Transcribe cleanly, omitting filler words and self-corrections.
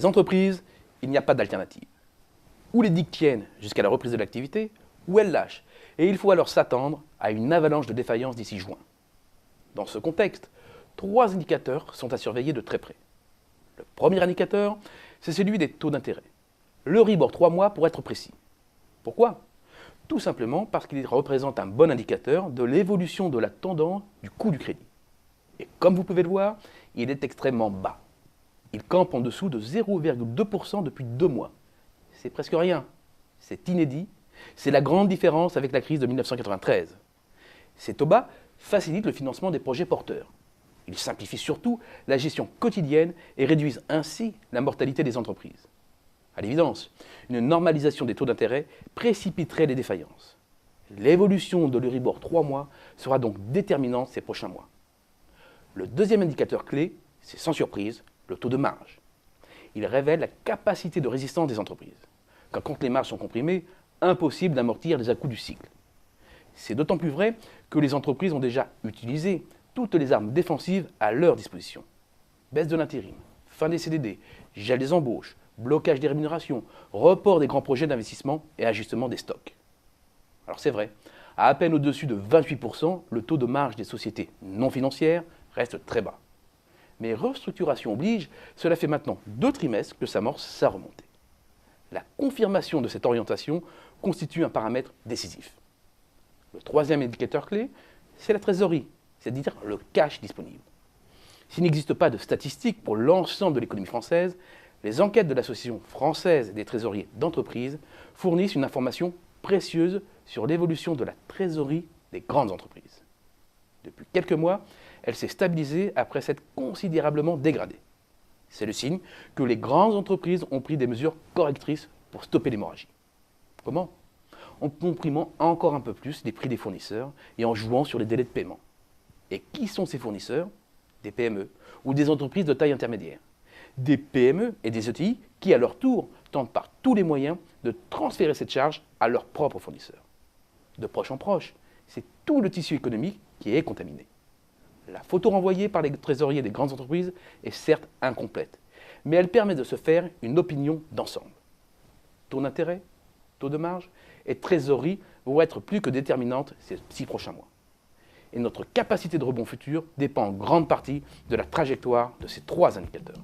les entreprises, il n'y a pas d'alternative. Ou les digues tiennent jusqu'à la reprise de l'activité, ou elles lâchent, et il faut alors s'attendre à une avalanche de défaillances d'ici juin. Dans ce contexte, 3 indicateurs sont à surveiller de très près. Le premier indicateur, c'est celui des taux d'intérêt. L'Euribor 3 mois pour être précis. Pourquoi? Tout simplement parce qu'il représente un bon indicateur de l'évolution de la tendance du coût du crédit. Et comme vous pouvez le voir, il est extrêmement bas. Il campe en dessous de 0,2% depuis 2 mois. C'est presque rien. C'est inédit. C'est la grande différence avec la crise de 1993. Ces taux bas facilitent le financement des projets porteurs. Ils simplifient surtout la gestion quotidienne et réduisent ainsi la mortalité des entreprises. À l'évidence, une normalisation des taux d'intérêt précipiterait les défaillances. L'évolution de l'Euribor 3 mois sera donc déterminante ces prochains mois. Le deuxième indicateur clé, c'est sans surprise le taux de marge. Il révèle la capacité de résistance des entreprises. Car quand les marges sont comprimées, impossible d'amortir les à-coups du cycle. C'est d'autant plus vrai que les entreprises ont déjà utilisé toutes les armes défensives à leur disposition. Baisse de l'intérim, fin des CDD, gel des embauches, blocage des rémunérations, report des grands projets d'investissement et ajustement des stocks. Alors c'est vrai, à peine au-dessus de 28%, le taux de marge des sociétés non financières reste très bas. Mais restructuration oblige, cela fait maintenant 2 trimestres que s'amorce sa remontée. La confirmation de cette orientation constitue un paramètre décisif. Le troisième indicateur clé, c'est la trésorerie, c'est-à-dire le cash disponible. S'il n'existe pas de statistiques pour l'ensemble de l'économie française, les enquêtes de l'Association française des trésoriers d'entreprise fournissent une information précieuse sur l'évolution de la trésorerie des grandes entreprises. Depuis quelques mois, elle s'est stabilisée après s'être considérablement dégradée. C'est le signe que les grandes entreprises ont pris des mesures correctrices pour stopper l'hémorragie. Comment? En comprimant encore un peu plus les prix des fournisseurs et en jouant sur les délais de paiement. Et qui sont ces fournisseurs? Des PME ou des entreprises de taille intermédiaire. Des PME et des ETI qui, à leur tour, tentent par tous les moyens de transférer cette charge à leurs propres fournisseurs. De proche en proche, c'est tout le tissu économique qui est contaminé. La photo renvoyée par les trésoriers des grandes entreprises est certes incomplète, mais elle permet de se faire une opinion d'ensemble. Taux d'intérêt, taux de marge et trésorerie vont être plus que déterminantes ces 6 prochains mois. Et notre capacité de rebond futur dépend en grande partie de la trajectoire de ces 3 indicateurs.